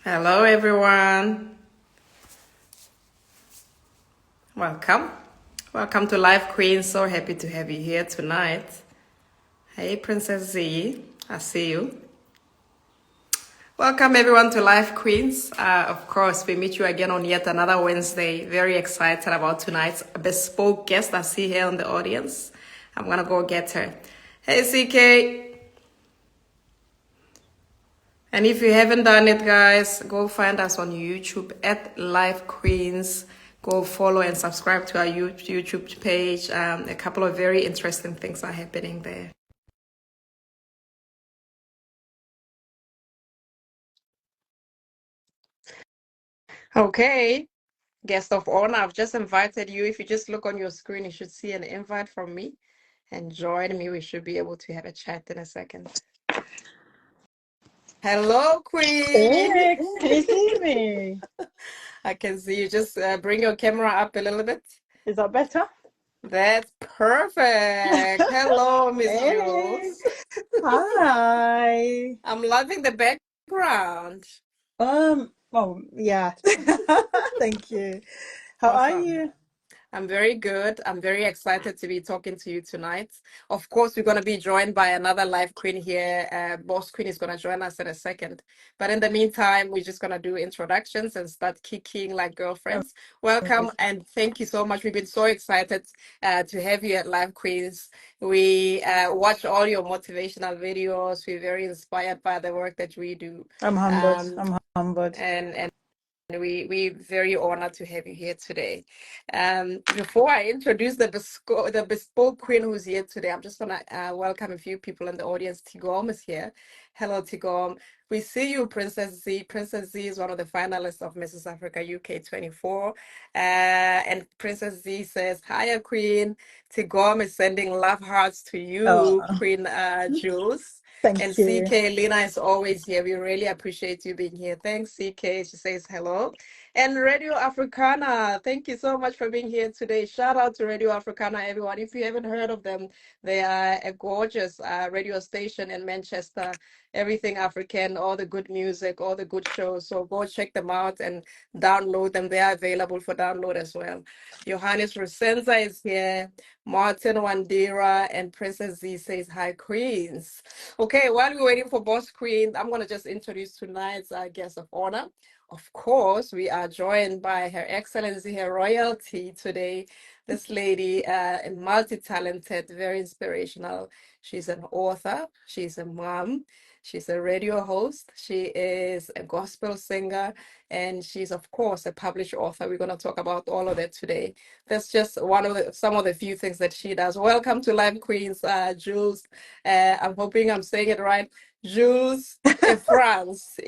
Hello, everyone. Welcome. Welcome to LiveQueenz. So happy to have you here tonight. Hey, Princess Z. I see you. Welcome, everyone, to LiveQueenz. Of course, we meet you again on yet another Wednesday. Very excited about tonight's bespoke guest I see here in the audience. I'm going to go get her. Hey, CK. And if you haven't done it, guys, go find us on YouTube at LiveQueenz. Go follow and subscribe to our YouTube page. A couple of very interesting things are happening there. Okay, guest of honor, I've just invited you. If you just look on your screen, you should see an invite from me. And join me. We should be able to have a chat in a second. Hello, Queen. Hey, can you see me? I can see you. Just bring your camera up a little bit. Is that better? That's perfect. Hello, Miss Hey. Jules. Hi. I'm loving the background. Oh, yeah. Thank you. How are Awesome. you? I'm very good. I'm very excited to be talking to you tonight. Of course, we're going to be joined by another live queen here. Boss Queen is going to join us in a second. But in the meantime, we're just going to do introductions and start kicking like girlfriends. Welcome and thank you so much. We've been so excited to have you at LiveQueenz. We watch all your motivational videos. We're very inspired by the work that we do. I'm humbled. I'm humbled. And we're very honored to have you here today. Before I introduce the bespoke queen who's here today, I'm just gonna welcome a few people in the audience. Tigom is here. Hello, Tigom. We see you, Princess Z. Princess Z is one of the finalists of Mrs. Africa UK 24. And Princess Z says, "Hiya, Queen." Tigom is sending love hearts to you, Oh, Queen Jules. thank And you. CK, Lena is always here. We really appreciate you being here. Thanks, CK. She says hello. And Radio Africana, thank you so much for being here today. Shout out to Radio Africana, everyone. If you haven't heard of them, they are a gorgeous radio station in Manchester. Everything African, all the good music, all the good shows. So go check them out and download them. They are available for download as well. Johannes Rosenza is here. Martin Wandera and Princess Z says hi, Queens. Okay, while we're waiting for Boss Queen, I'm going to just introduce tonight's guest of honor. Of course, we are joined by Her Excellency, Her Royalty today. This lady, multi-talented, very inspirational. She's an author, she's a mom, she's a radio host, she is a gospel singer, and she's, of course, a published author. We're going to talk about all of that today. That's just some of the few things that she does. Welcome to LiveQueenz, Jules. I'm hoping I'm saying it right. Jules Efrance.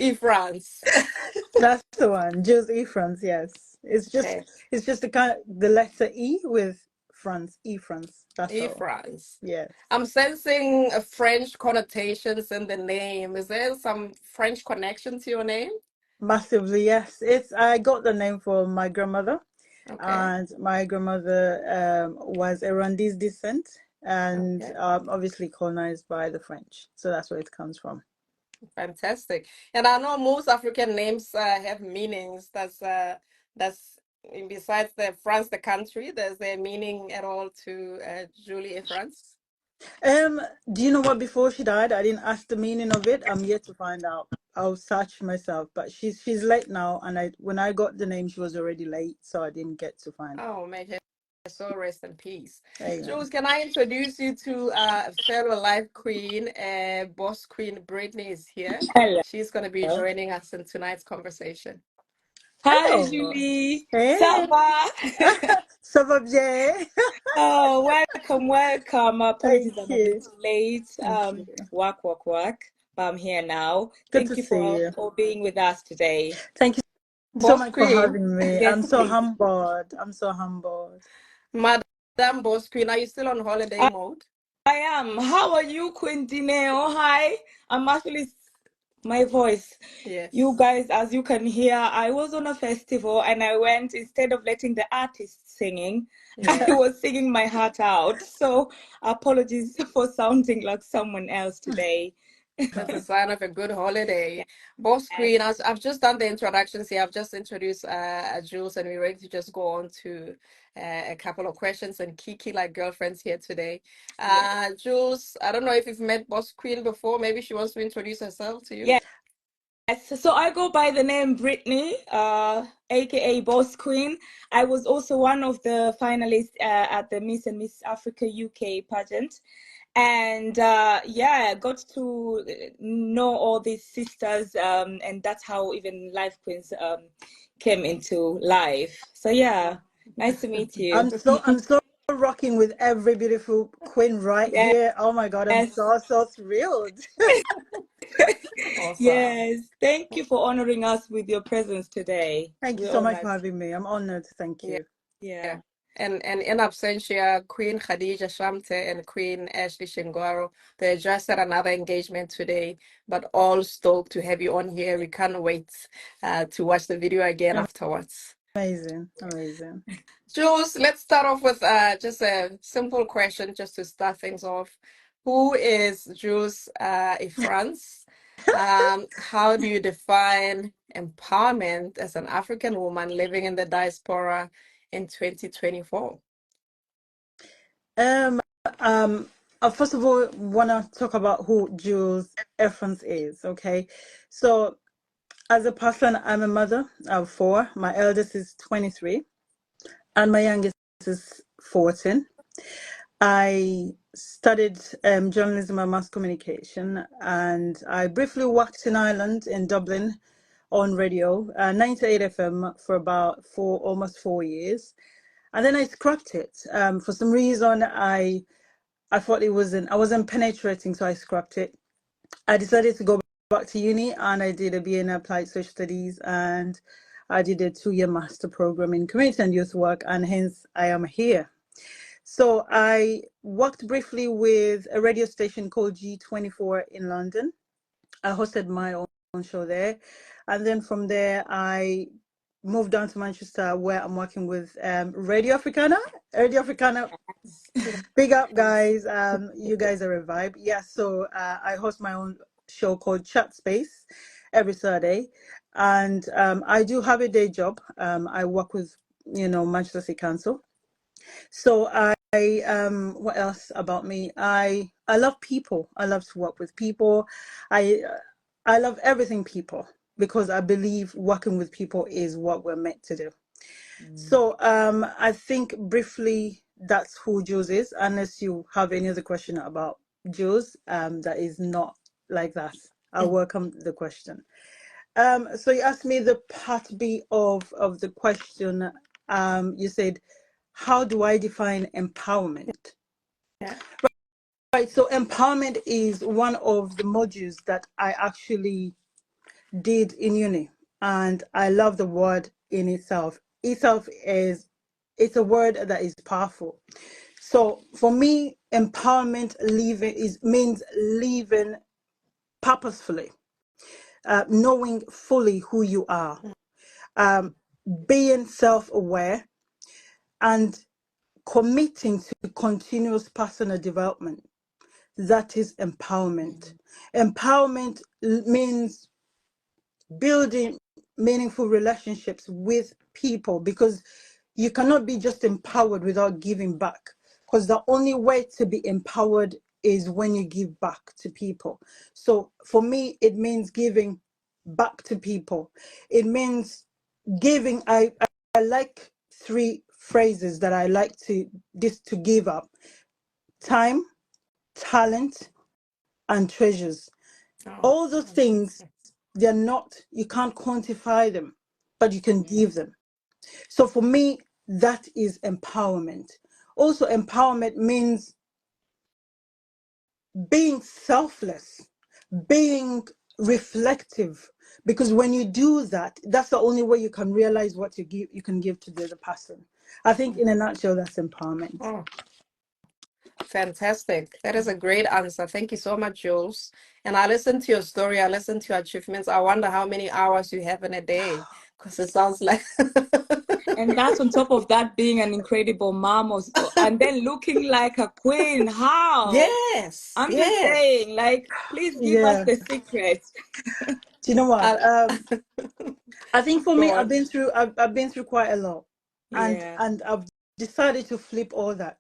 That's the one. Jules Efrance, yes. It's Okay. just the letter E with France. Efrance. That's all. Efrance. Yes. I'm sensing a French connotations in the name. Is there some French connection to your name? Massively, yes. I got the name from my grandmother. Okay. And my grandmother was a Rwandese descent and Okay. obviously colonized by the French. So that's where it comes from. Fantastic. And I know most African names have meanings. That's besides the France, the country. There's a meaning at all to Julie France. Do you know what? Before she died, I didn't ask the meaning of it. I'm yet to find out. I'll search myself. But she's late now, and when I got the name, she was already late, so I didn't get to find out. Oh, may her soul rest in peace. Amen. Jules, can I introduce you to fellow life queen, boss queen Brittany is here. Hello. She's going to be joining us in tonight's conversation. Hi, Hello. Julie. Hey. Ça va? Ça va bien? Oh, welcome. Apologies, Thank I'm a bit you. late. Thank you. Work. But I'm here now. Good Thank to you see you. for being with us today. Thank you so Boss much for queen, having me. Yes, I'm so please. humbled. I'm so humbled. Madam Boss Queen, are you still on holiday mode? I am. How are you, Queen Dineo? Hi. I'm actually my voice. Yes. You guys, as you can hear, I was on a festival and I went, instead of letting the artist singing, I was singing my heart out. So apologies for sounding like someone else today. That's a sign of a good holiday. Boss Queen, I've just done the introductions here. I've just introduced Jules, and we're ready to just go on to a couple of questions and Kiki, like girlfriends here today. Jules, I don't know if you've met Boss Queen before. Maybe she wants to introduce herself to you. Yes. So I go by the name Brittany, aka Boss Queen. I was also one of the finalists at the Miss and Miss Africa UK pageant. And yeah, got to know all these sisters, and that's how even LiveQueenz came into life. So yeah, nice to meet you. I'm so rocking with every beautiful queen right Yes. here. Oh my God, I'm so thrilled. Awesome. Yes, thank you for honoring us with your presence today. Thank you We're so much for honored. having me. I'm honored. Thank you. Yeah. And in absentia, Queen Khadija Shamte and Queen Ashley Shingwaro, they just had another engagement today, but all stoked to have you on here. We can't wait to watch the video again afterwards. Amazing. Amazing. Jules, let's start off with just a simple question just to start things off. Who is Jules Efrance? How do you define empowerment as an African woman living in the diaspora in 2024? First of all, want to talk about who Jules Efrance is. Okay, so as a person, I'm a mother of 4. My eldest is 23, and my youngest is 14. I studied journalism and mass communication, and I briefly worked in Ireland, in Dublin, on radio, 98 FM for about almost 4 years, and then I scrapped it. For some reason, I thought I wasn't penetrating, so I scrapped it. I decided to go back to uni, and I did a BA in Applied Social Studies, and I did a 2-year master program in community and youth work, and hence I am here. So I worked briefly with a radio station called G24 in London. I hosted my own show there. And then from there, I moved down to Manchester, where I'm working with Radio Africana. Radio Africana, big up, guys. You guys are a vibe. Yeah, so I host my own show called Chat Space every Saturday. And I do have a day job. I work with, Manchester City Council. So what else about me? I love people. I love to work with people. I love everything people, because I believe working with people is what we're meant to do. So I think briefly that's who Jules is, unless you have any other question about Jules that is not like that. I welcome the question. So you asked me the part B of the question. You said, how do I define empowerment? Yeah. Right, so empowerment is one of the modules that I actually did in uni, and I love the word in itself. It's a word that is powerful. So for me, empowerment means living purposefully, knowing fully who you are, being self-aware, and committing to continuous personal development. That is empowerment. Empowerment means building meaningful relationships with people, because you cannot be just empowered without giving back, because the only way to be empowered is when you give back to people. So for me, it means giving back to people. It means giving. I like 3 phrases that I like to give up: time, talent, and treasures. All those things, you can't quantify them, but you can give them. So for me, that is empowerment. Also, empowerment means being selfless, being reflective, because when you do that, that's the only way you can realize what you can give to the other person. I think in a nutshell, that's empowerment. Oh, fantastic. That is a great answer. Thank you so much, Jules. And I listened to your story. I listened to your achievements. I wonder how many hours you have in a day, because it sounds like And that's on top of that being an incredible mom, and then looking like a queen. How? Yes, I'm just yes. saying, like, please give us Yeah. the secret. Do you know what? I think for Go me, on. I've been through quite a lot, and Yeah. I've decided to flip all that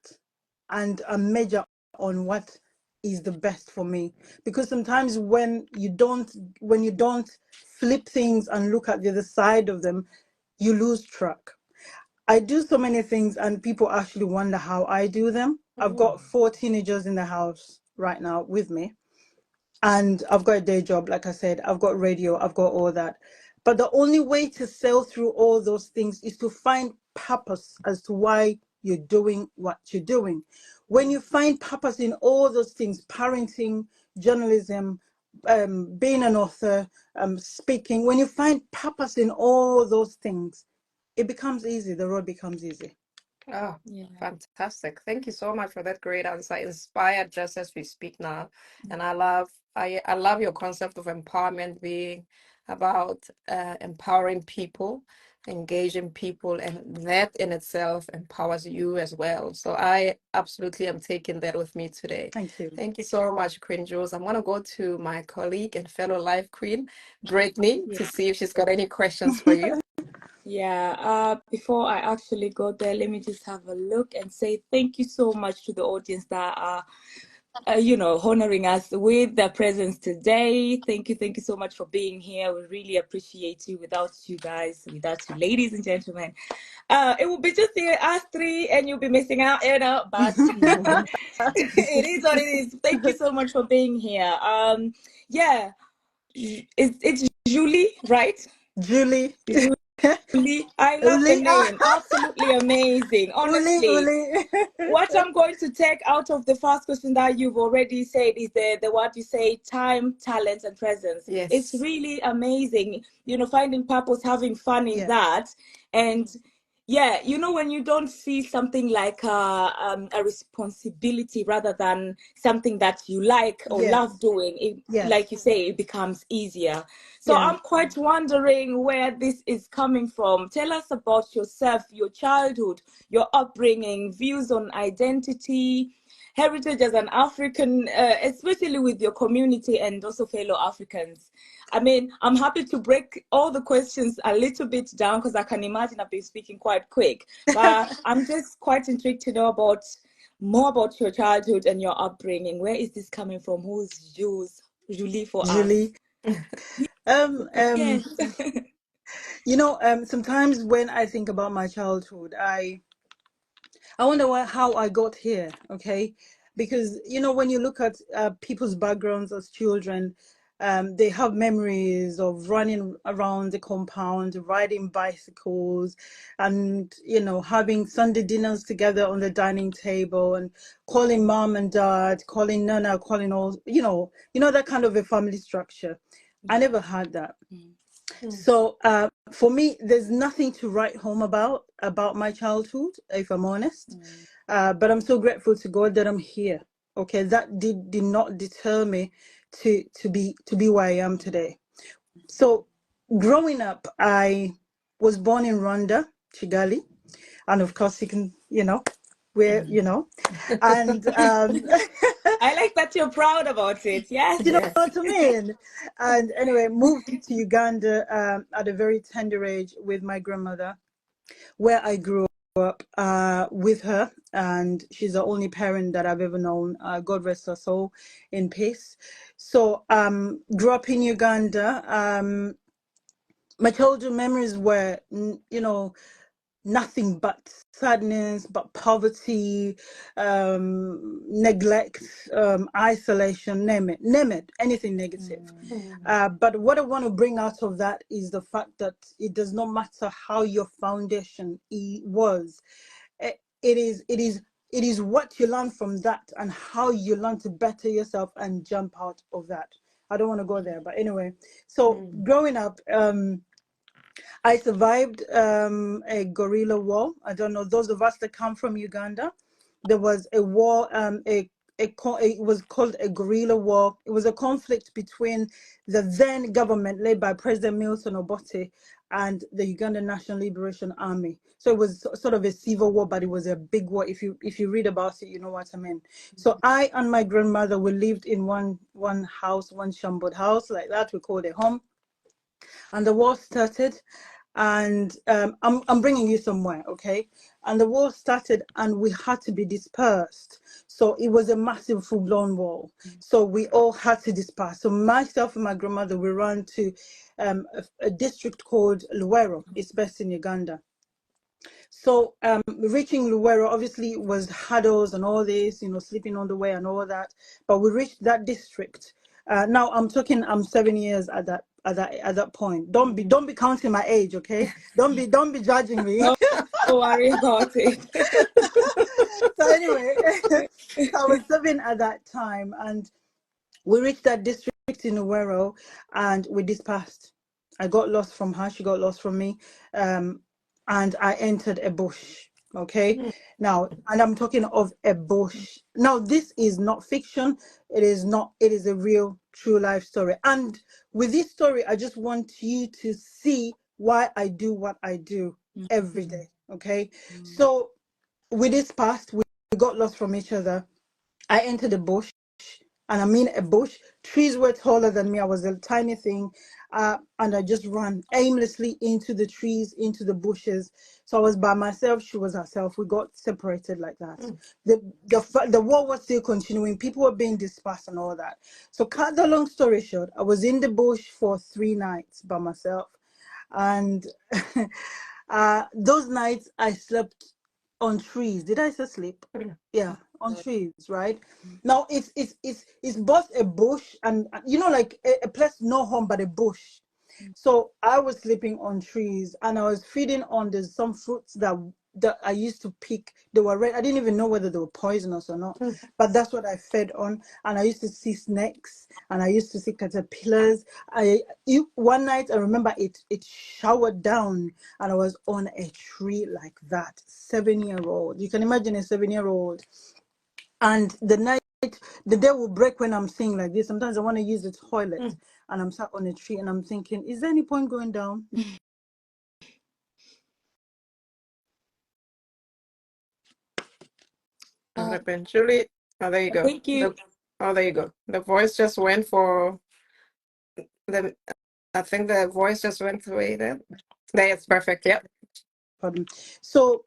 and major on what is the best for me. Because sometimes when you don't flip things and look at the other side of them, you lose track. I do so many things, and people actually wonder how I do them. I've got 4 teenagers in the house right now with me, and I've got a day job, like I said, I've got radio, I've got all that. But the only way to sail through all those things is to find purpose as to why you're doing what you're doing. When you find purpose in all those things, parenting, journalism, being an author, speaking, when you find purpose in all those things, it becomes easy. The road becomes easy. Oh, Yeah. fantastic. Thank you so much for that great answer. Inspired just as we speak now. And I love your concept of empowerment being about empowering people, engaging people, and that in itself empowers you as well. So I absolutely am taking that with me today. Thank you. Thank you so much, Queen Jules. I'm gonna go to my colleague and fellow life queen, Brittany, to see if she's got any questions for you. Yeah, before I actually go there, let me just have a look and say thank you so much to the audience that are, honoring us with their presence today. Thank you so much for being here. We really appreciate you. Without you guys, without you, ladies and gentlemen, it will be just us 3, and you'll be missing out, but it is what it is. Thank you so much for being here. Yeah, it's Julie, right? Julie. I love the Uli. name. Absolutely amazing. Uli, Honestly, Uli. what I'm going to take out of the first question that you've already said is the what you say, time, talent, and presence. Yes. It's really amazing, finding purpose, having fun in that. And yeah, when you don't see something like a responsibility rather than something that you like or love doing, it, like you say, it becomes easier. So I'm quite wondering where this is coming from. Tell us about yourself, your childhood, your upbringing, views on identity, heritage as an African, especially with your community and also fellow Africans. I mean, I'm happy to break all the questions a little bit down because I can imagine I've been speaking quite quick. But I'm just quite intrigued to know more about your childhood and your upbringing. Where is this coming from? Who's Julie for Julie. us? Yes. Sometimes when I think about my childhood, I wonder how I got here, okay? Because, when you look at people's backgrounds as children, they have memories of running around the compound, riding bicycles, and, having Sunday dinners together on the dining table and calling mom and dad, calling Nana, calling all, that kind of a family structure. I never had that. So for me, there's nothing to write home about my childhood, if I'm honest. But I'm so grateful to God that I'm here. Okay, that did not deter me to be where I am today. So growing up, I was born in Rwanda, Kigali, and of course you can, where and I like that you're proud about it. Yes. you know what I mean? And anyway, moved to Uganda at a very tender age with my grandmother, where I grew up with her, and she's the only parent that I've ever known. God rest her soul in peace. So grew up in Uganda. My childhood memories were, nothing but sadness, but poverty, neglect, isolation, name it, anything negative. But what I want to bring out of that is the fact that it does not matter how your foundation was. It is what you learn from that and how you learn to better yourself and jump out of that. I don't want to go there, but anyway. So growing up, I survived a guerrilla war. I don't know, those of us that come from Uganda, there was a war, it was called a guerrilla war. It was a conflict between the then government led by President Milton Obote and the Ugandan National Liberation Army. So it was sort of a civil war, but it was a big war. If you read about it, you know what I mean. So I and my grandmother, we lived in one house, one shambled house like that. We called it home. And the war started, and I'm bringing you somewhere, okay? And the war started, and we had to be dispersed. So it was a massive, full-blown war. So we all had to disperse. So myself and my grandmother, we ran to a district called Luwero. It's based in Uganda. So reaching Luwero obviously was hurdles and all this, sleeping on the way and all that. But we reached that district. Now I'm 7 years at that point. Don't be counting my age, okay? Don't be judging me. Don't worry about it. So anyway, I was 7 at that time, and we reached that district in Luwero, and we dispersed. I got lost from her, she got lost from me, and I entered a bush. Okay, now, and I'm talking of a bush. Now, this is not fiction. It is not. It is a real, true life story. And with this story, I just want you to see why I do what I do every day. Okay, so with this past, we got lost from each other. I entered a bush, and I mean a bush. Trees were taller than me. I was a tiny thing, and I just ran aimlessly into the trees, into the bushes. So I was by myself. She was herself. We got separated like that. The war was still continuing. People were being dispersed and all that. So cut the long story short, I was in the bush for 3 nights by myself, and those nights I slept on trees. Did I say sleep? Yeah, on trees, right? Now it's both a bush and like a place, no home but a bush. So I was sleeping on trees, and I was feeding on some fruits that I used to pick. They were red. I didn't even know whether they were poisonous or not, but that's what I fed on. And I used to see snakes, and I used to see caterpillars. One night I remember it showered down, and I was on a tree like that. 7-year-old. You can imagine a 7-year-old. And the day will break when I'm saying like this. Sometimes I want to use the toilet, and I'm sat on a tree, and I'm thinking, is there any point going down? What happened, Julie? Oh, there you go. Thank you. There you go. The voice just went for the. I think the voice just went away there. There, it's perfect. Yep. Pardon. So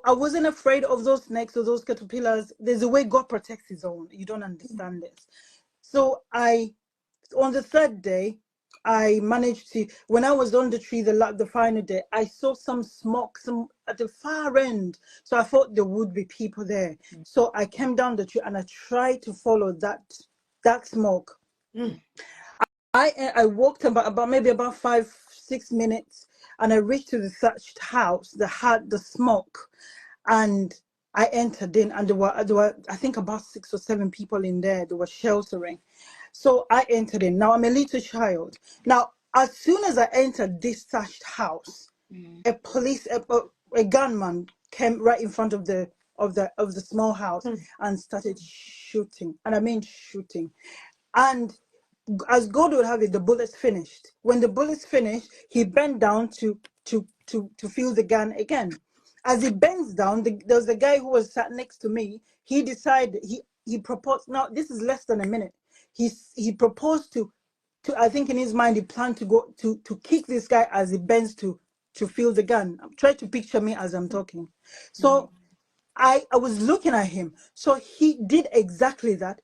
I wasn't afraid of those snakes or those caterpillars. There's a way God protects his own. You don't understand this. So on the 3rd day, I managed to, when I was on the tree, the final day, I saw some smoke, at the far end. So I thought there would be people there. So I came down the tree, and I tried to follow that smoke. I walked about maybe about 5-6 minutes, and I reached to the thatched house that had the smoke, and I entered in, and there were I think about 6 or 7 people in there. They were sheltering. So I entered in. Now I'm a little child. Now, as soon as I entered this thatched house, a gunman came right in front of the small house and started shooting. And I mean shooting. And as God would have it, the bullets finished. When the bullets finished, he bent down to feel the gun again. As he bends down, there was a guy who was sat next to me. He decided, he proposed. Now this is less than a minute. He proposed to I think in his mind he planned to go to kick this guy as he bends to feel the gun. Try to picture me as I'm talking. So I was looking at him. So he did exactly that.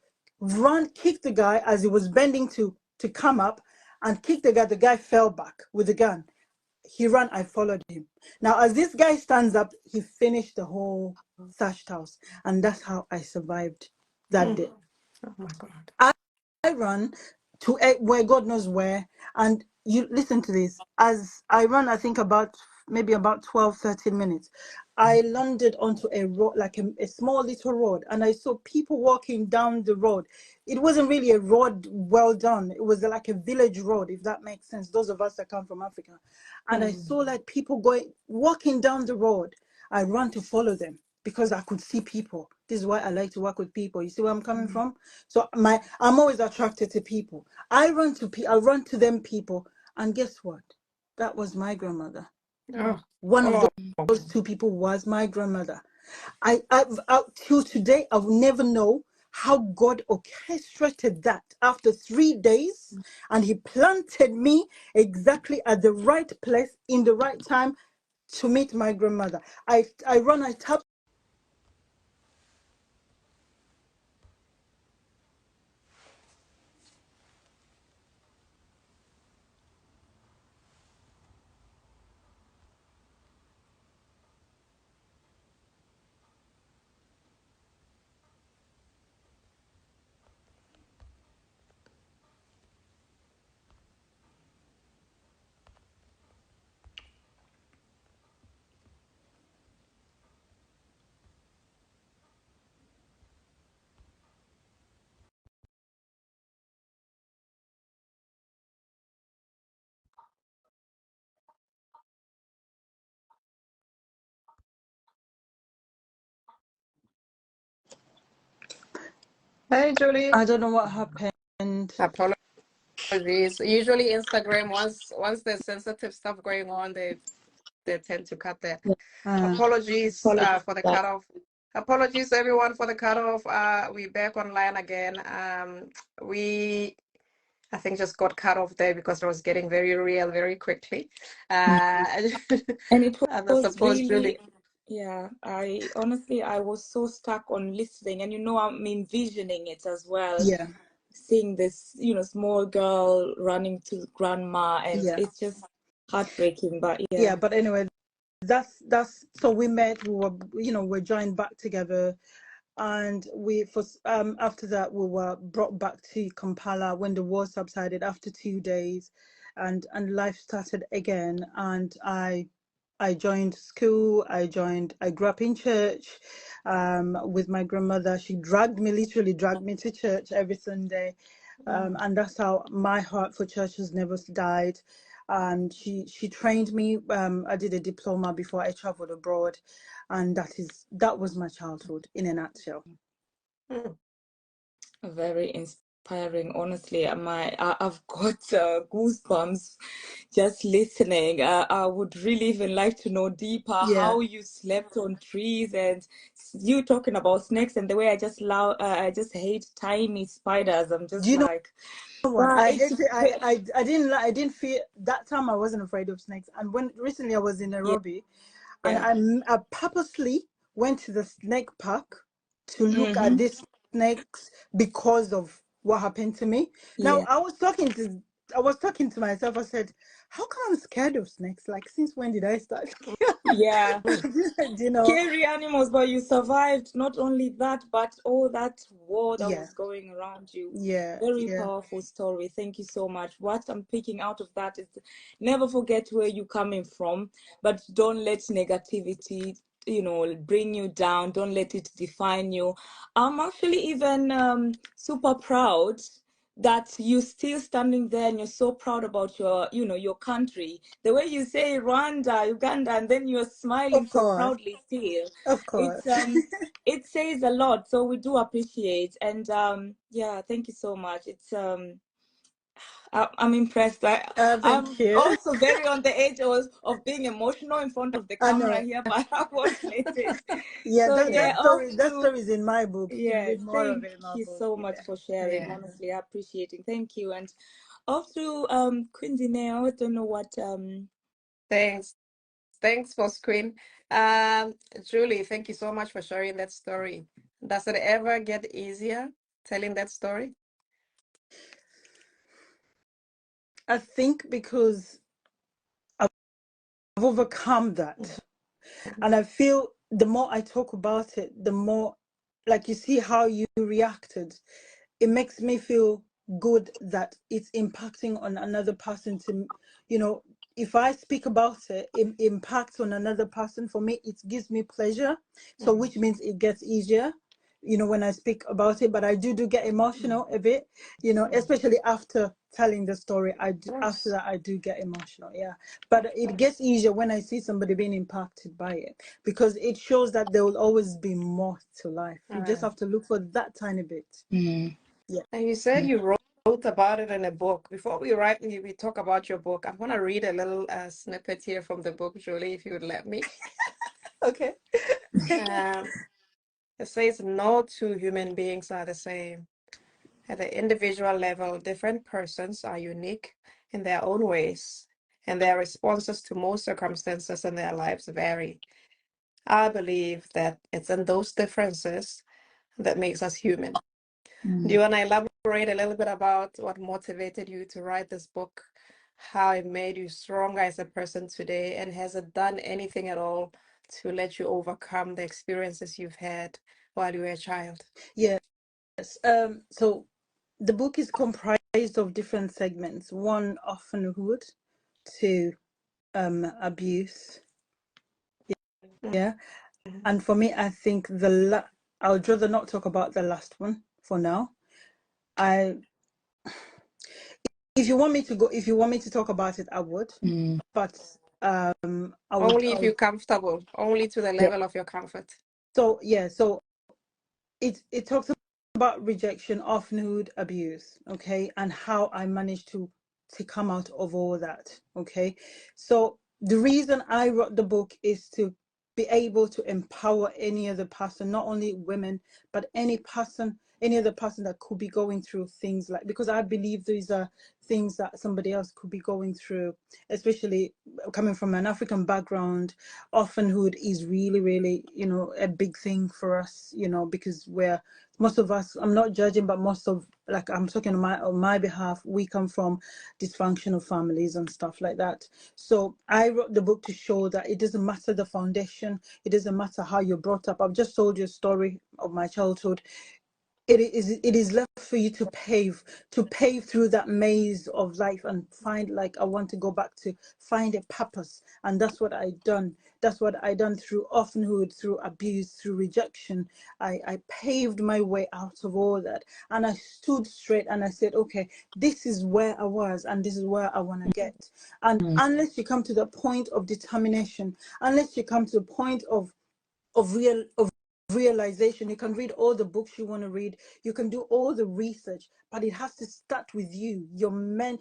Kicked the guy as he was bending to come up, and kicked the guy. The guy fell back with the gun. He ran. I followed him. Now, as this guy stands up, he finished the whole thatched house, and that's how I survived that day. Oh my God. I ran to where God knows where, and you listen to this. As I ran, I think maybe about 12-13 minutes, I landed onto a road, like a small little road, and I saw people walking down the road. It wasn't really a road well done. It was like a village road, if that makes sense. Those of us that come from Africa. And I saw like people walking down the road. I ran to follow them because I could see people. This is why I like to work with people. You see where I'm coming from? So I'm always attracted to people. I run to them people, and guess what? That was my grandmother. Oh, One of oh, those two people was my grandmother. Till today, I will never know how God orchestrated that after 3 days, and He planted me exactly at the right place in the right time to meet my grandmother. I tap. hey, Julie. I don't know what happened. Apologies. Usually Instagram, once there's sensitive stuff going on, they tend to cut that. Apologies for the cutoff. Apologies everyone for the cutoff. We're back online again. We I think just got cut off there because it was getting very real very quickly. And it And I was suppose Julie. really, yeah, I was so stuck on listening, and I'm envisioning it as well, Yeah, seeing this, small girl running to grandma, and yeah, it's just heartbreaking, but yeah. yeah. But anyway, that's so we met. We're joined back together, and after that we were brought back to Kampala when the war subsided after 2 days, and life started again. And I joined school. I grew up in church, with my grandmother. She literally dragged me to church every Sunday, and that's how my heart for church has never died. She trained me. I did a diploma before I traveled abroad, and that was my childhood in a nutshell. Mm. Very inspiring, honestly. I've got goosebumps just listening. I would really even like to know deeper Yeah. how you slept on trees, and you talking about snakes, and the way I just hate tiny spiders. I'm Do just you know like, what? wow, I it's hate it. I didn't feel that time. I wasn't afraid of snakes. And when recently I was in yeah, Nairobi, yeah. and I purposely went to the snake park to look at Mm-hmm. these snakes because of what happened to me. Now Yeah, I was talking to myself. I said, "How come I'm scared of snakes? Like, since when did I start?" yeah. You know? Scary animals, but you survived. Not only that, but all that war that Yeah, was going around you. yeah, Very yeah. powerful story. Thank you so much. What I'm picking out of that is never forget where you're coming from, but don't let negativity, bring you down. Don't let it define you. I'm actually even super proud that you're still standing there and you're so proud about your country. The way you say Rwanda, Uganda, and then you're smiling Of so course, proudly still. of It's course. it says a lot, so we do appreciate. And yeah, thank you so much. I'm impressed. I'm Thank you. also very on the edge of being emotional in front of the I camera know. here, but I won't let it. Yeah, So yeah, off that to story is in my book. You can yeah, read more of thank it in my you book. so much Yeah, for sharing. yeah. Honestly, appreciating. Thank you. And off to Quincy now. I don't know what Thanks. Thanks for screen. Julie, thank you so much for sharing that story. Does it ever get easier telling that story? I think because I've overcome that, Mhm. and I feel the more I talk about it, the more, like, you see how you reacted. It makes me feel good that it's impacting on another person to, if I speak about it, it impacts on another person. For me, it gives me pleasure. So Mhm. which means it gets easier. you know, when I speak about it, but I do get emotional a bit, you know, especially after telling the story. After that, I do get emotional, yeah. But it gets easier when I see somebody being impacted by it, because it shows that there will always be more to life. You just have to look for that tiny bit. Yeah. And you said you wrote about it in a book. Before we talk about your book, I'm gonna read a little snippet here from the book, Julie, if you would let me. Okay. Um, it says, no two human beings are the same. At the individual level, different persons are unique in their own ways, and their responses to most circumstances in their lives vary. I believe that it's in those differences that makes us human. Do you want to elaborate a little bit about what motivated you to write this book, how it made you stronger as a person today, and has it done anything at all to let you overcome the experiences you've had while you were a child? Yes. So the book is comprised of different segments. One, orphanhood. Two, abuse. Yeah. And for me, I think I would rather not talk about the last one for now. If you want me to talk about it, I would. But I would Only if you're comfortable, only to the level of your comfort. So yeah, so it talks about rejection, orphanhood, abuse, okay, and how I managed to come out of all that, okay. So the reason I wrote the book is to be able to empower any other person, not only women, but any other person that could be going through things like, because I believe these are things that somebody else could be going through, especially coming from an African background. Orphanhood is really, really, you know, a big thing for us, you know, because most of us, I'm not judging, but most of, like, I'm talking on my behalf, we come from dysfunctional families and stuff like that. So I wrote the book to show that it doesn't matter the foundation, it doesn't matter how you're brought up. I've just told you a story of my childhood. It is left for you to pave through that maze of life and find, like, I want to go back to find a purpose. And that's what I done. That's what I done through orphanhood, through abuse, through rejection. I paved my way out of all that, and I stood straight and I said, okay, this is where I was and this is where I want to get. And unless you come to the point of determination, unless you come to the point of realization, you can read all the books you want to read, you can do all the research, but it has to start with you, your mindset,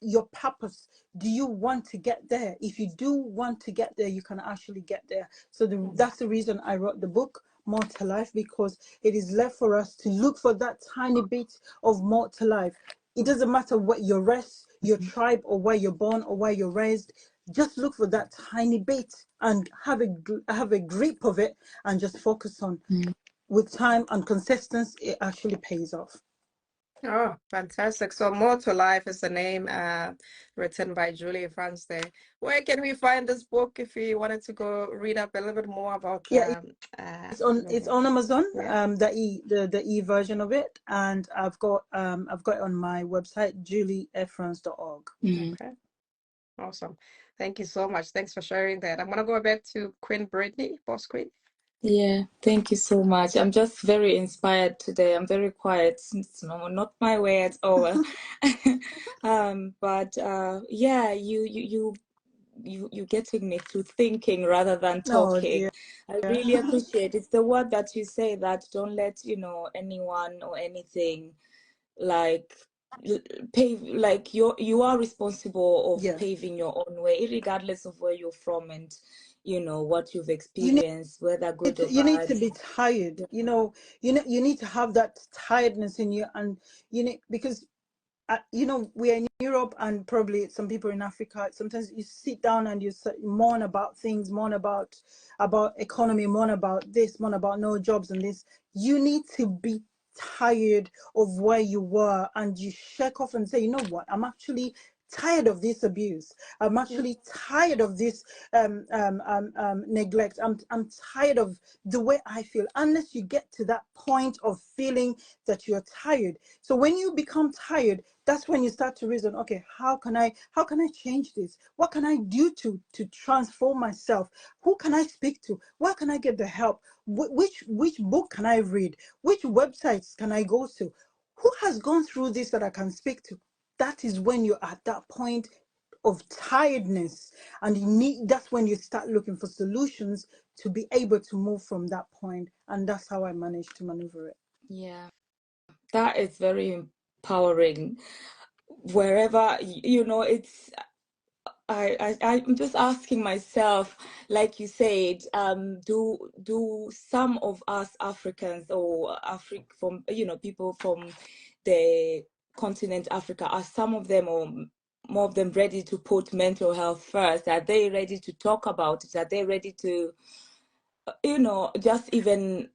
your purpose. Do you want to get there? If you do want to get there, you can actually get there. So that's the reason I wrote the book, More to Life, because it is left for us to look for that tiny bit of more to life. It doesn't matter what your race, your tribe, or where you're born or where you're raised. Just look for that tiny bit and have a grip of it, and just focus on. With time and consistency, it actually pays off. Oh, fantastic. So More to Life is the name, written by Julie Efrance there. Where can we find this book if we wanted to go read up a little bit more about it's on Amazon, yeah. the e version of it, and I've got it on my website, julieefrance.org. Okay. Awesome. Thank you so much. Thanks for sharing that. I'm gonna go back to Queen Brittany, Boss Queen. Yeah, thank you so much. I'm just very inspired today. I'm very quiet. It's not my way at all. But yeah, you getting me through thinking rather than talking. Yeah. I really appreciate it's the word that you say, that don't let, you know, anyone or anything, like, pave, like, you are responsible of paving your own way, regardless of where you're from and, you know, what you've experienced, whether good or bad. You need to be tired, you know, you need to have that tiredness in you, and because you know, we're in Europe, and probably some people in Africa, sometimes you sit down and you mourn about things, mourn about economy, mourn about this, mourn about no jobs and this. You need to be tired of where you were, and you shake off and say, you know what, I'm actually tired of this abuse. I'm actually tired of this neglect. I'm tired of the way I feel. Unless you get to that point of feeling that you're tired. So when you become tired, that's when you start to reason, okay, how can I change this? What can I do to transform myself? Who can I speak to? Where can I get the help? Which book can I read? Which websites can I go to? Who has gone through this that I can speak to? That is when you're at that point of tiredness, and that's when you start looking for solutions to be able to move from that point. And that's how I managed to maneuver it. Yeah, that is very empowering. Wherever, it's I'm just asking myself, like you said, do some of us Africans or from people from the continent Africa, are some of them or more of them ready to put mental health first? Are they ready to talk about it? Are they ready to just even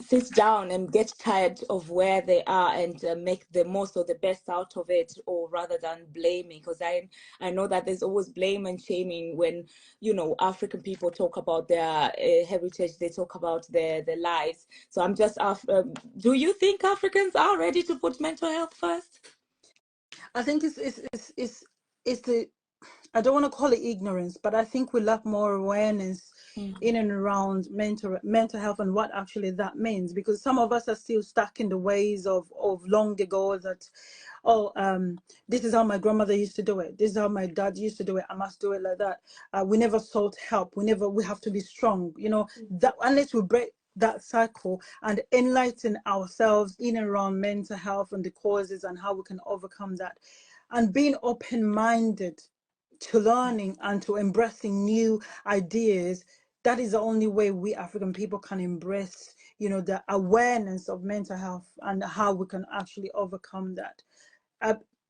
sit down and get tired of where they are and make the most or the best out of it, or rather than blaming? Because I know that there's always blame and shaming when African people talk about their heritage, they talk about their lives. So I'm just do you think Africans are ready to put mental health first? I think it's the, I don't want to call it ignorance, but I think we lack more awareness in and around mental health and what actually that means. Because some of us are still stuck in the ways of long ago, that, this is how my grandmother used to do it. This is how my dad used to do it. I must do it like that. We never sought help. We have to be strong. That unless we break that cycle and enlighten ourselves in and around mental health and the causes and how we can overcome that, and being open-minded to learning and to embracing new ideas, that is the only way we African people can embrace, the awareness of mental health and how we can actually overcome that.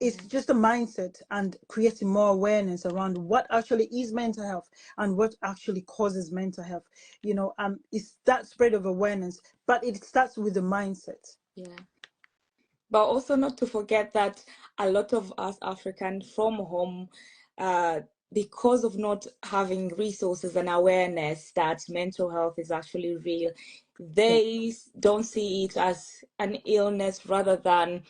It's just a mindset and creating more awareness around what actually is mental health and what actually causes mental health. It's that spread of awareness, but it starts with the mindset. Yeah. But also not to forget that a lot of us African from home, because of not having resources and awareness that mental health is actually real, they don't see it as an illness, rather than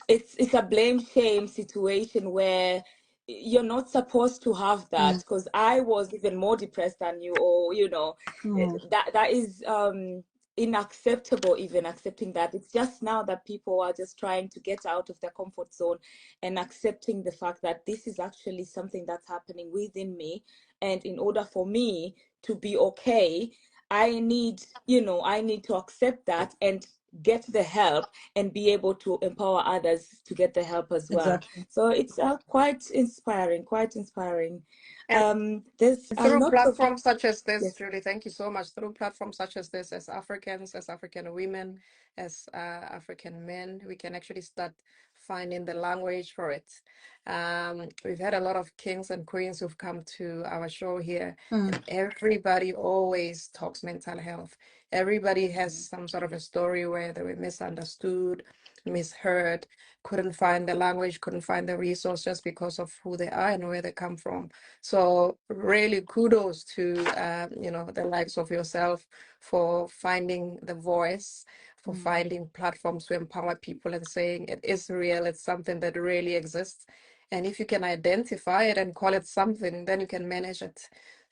it's a blame shame situation where you're not supposed to have that. Because I was even more depressed than you, or that is unacceptable, even accepting that. It's just now that people are just trying to get out of their comfort zone and accepting the fact that this is actually something that's happening within me, and in order for me to be okay, I need to accept that and get the help and be able to empower others to get the help as well. Exactly. So it's quite inspiring. And There's a through lot platforms such as this, yes. Julie, thank you so much. Through platforms such as this, as Africans, as African women, as African men, we can actually start finding the language for it. We've had a lot of kings and queens who've come to our show here, and everybody always talks mental health. Everybody has some sort of a story where they were misunderstood, misheard, couldn't find the language, couldn't find the resource just because of who they are and where they come from. So really kudos to the likes of yourself for finding the voice, for finding platforms to empower people and saying it is real, it's something that really exists. And if you can identify it and call it something, then you can manage it.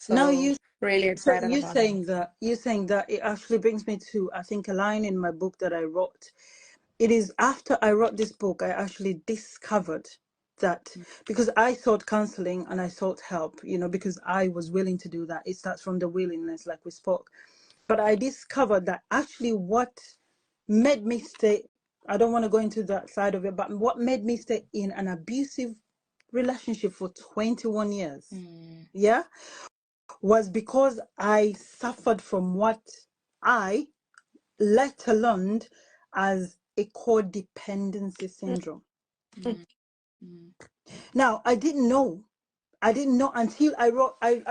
Now So really excited about it. you saying that, it actually brings me to, I think, a line in my book that I wrote. It is after I wrote this book, I actually discovered that, because I sought counseling and I sought help, because I was willing to do that. It starts from the willingness, like we spoke. But I discovered that actually what made me stay, I don't want to go into that side of it, but what made me stay in an abusive relationship for 21 years, was because I suffered from what I later learned as a codependency syndrome. Now, I didn't know until I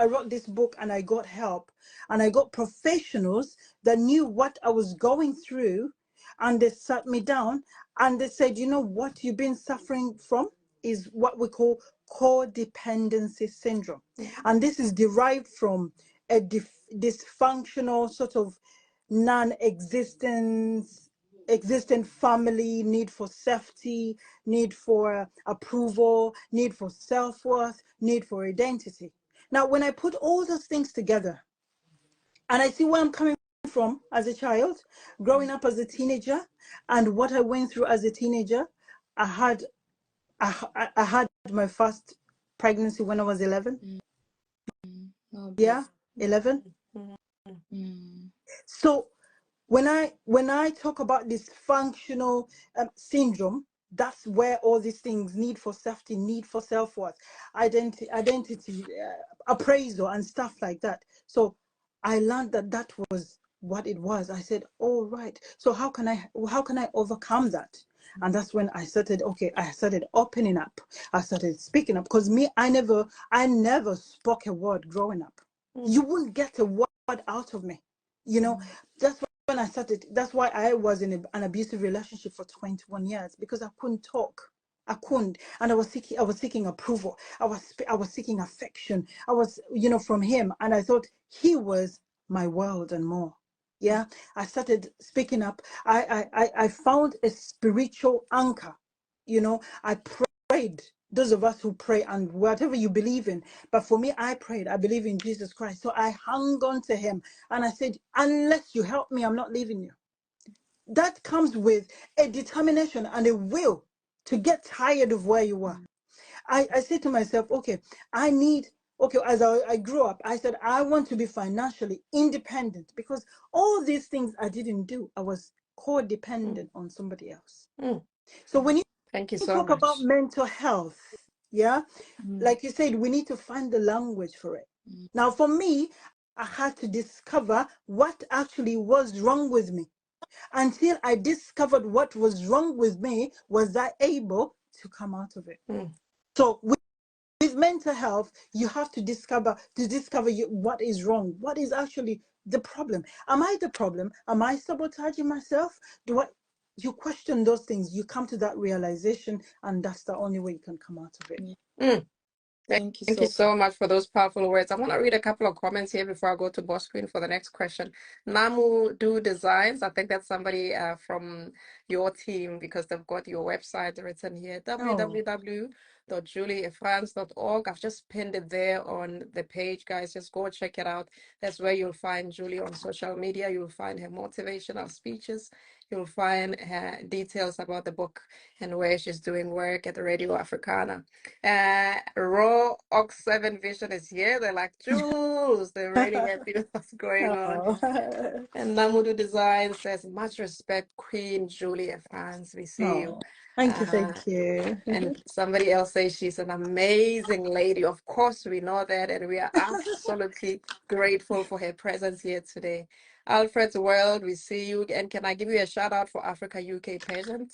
wrote this book and I got help and I got professionals that knew what I was going through, and they sat me down and they said, you know what you've been suffering from? is what we call codependency syndrome. And this is derived from a dysfunctional sort of existent family, need for safety, need for approval, need for self-worth, need for identity. Now, when I put all those things together and I see where I'm coming from as a child, growing up as a teenager, and what I went through as a teenager, I had my first pregnancy when I was 11. Oh, Yeah, bless. 11. Mm. So when I talk about this functional syndrome, that's where all these things, need for safety, need for self-worth, identity, appraisal and stuff like that. So I learned that was what it was. I said, all right, so how can I overcome that? And that's when I started opening up. I started speaking up, because I never spoke a word growing up. You wouldn't get a word out of me, you know. That's when I started. That's why I was in an abusive relationship for 21 years, because I couldn't talk. I couldn't, and I was seeking approval. I was seeking affection. I was, from him, and I thought he was my world and more. Yeah, I started speaking up. I found a spiritual anchor. I prayed. Those of us who pray, and whatever you believe in, but for me, I prayed. I believe in Jesus Christ, so I hung on to him, and I said, unless you help me, I'm not leaving you. That comes with a determination and a will to get tired of where you are. I said to myself, okay, as I grew up, I said, I want to be financially independent, because all these things I didn't do, I was codependent on somebody else. So when you Thank you so talk about much. mental health, yeah, like you said, we need to find the language for it. Now, for me, I had to discover what actually was wrong with me. Until I discovered what was wrong with me, was I able to come out of it. So with mental health, you have to discover what is wrong, what is actually the problem. Am I the problem? Am I sabotaging myself? You question those things, you come to that realization, and that's the only way you can come out of it. Thank you Thank you so so much for those powerful words. I want to read a couple of comments here before I go to Boss Queen for the next question. Namu Do Designs, I think that's somebody from your team, because they've got your website written here, www.julieefrance.org. I've just pinned it there on the page, guys. Just go check it out. That's where you'll find Julie on social media. You'll find her motivational speeches. You'll find her details about the book and where she's doing work at the Radio Africana. Raw Ox 7 Vision is here. They're like, Jules, they're really happy with what's going on. And Namudu Design says, much respect, Queen Julie Efrance. We see you. Thank you. And somebody else says she's an amazing lady. Of course, we know that, and we are absolutely grateful for her presence here today. Alfred's World, we see you. And can I give you a shout out for Africa UK pageant?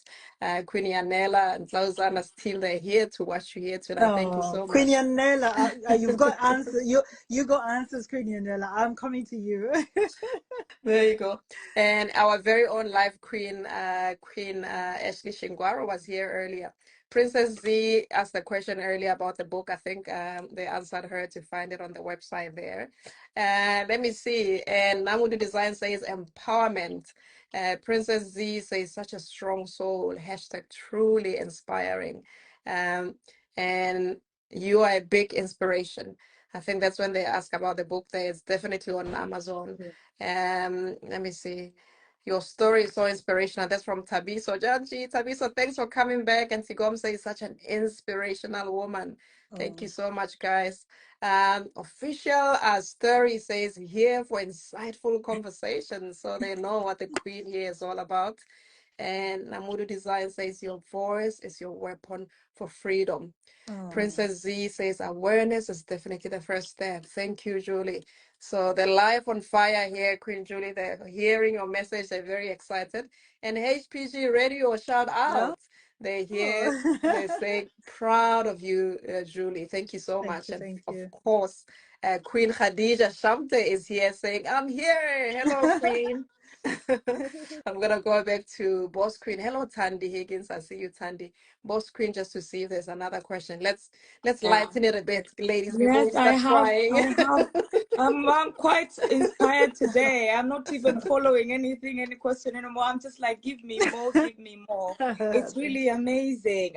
Queen Yanela and Lauzana still they're here to watch you here tonight. Thank you so Queen much. Yanela, you've got answers. You got answers, Queen Yanela. I'm coming to you. There you go. And our very own live queen, Ashley Shingwaro was here earlier. Princess Z asked a question earlier about the book. I think they answered her to find it on the website there. Let me see. And Namudu Design says empowerment. Princess Z says such a strong soul. Hashtag truly inspiring. And you are a big inspiration. I think that's when they ask about the book there. It's definitely on Amazon. Let me see. Your story is so inspirational. That's from Tabiso Janji. Tabiso, thanks for coming back. And Sigomse is such an inspirational woman. Thank you so much, guys. Official story says here for insightful conversations, so they know what the queen here is all about. And Namudu Design says your voice is your weapon for freedom. Princess Z says awareness is definitely the first step. Thank you, Julie. So they're live on fire here, Queen Julie. They're hearing your message. They're very excited. And HPG Radio, shout out. They're here. They say proud of you, Julie. Thank you so much. And of course, Queen Khadija Shamte is here saying, I'm here. Hello, Queen. I'm gonna go back to Boss Queen. Hello, Tandy Higgins. I see you, Tandy. Boss Queen, just to see if there's another question. Let's Yeah. lighten it a bit, ladies, before we Yes, I start have. crying. I'm quite inspired today. I'm not even following anything, any question anymore. I'm just like, give me more, give me more. It's Thank really amazing.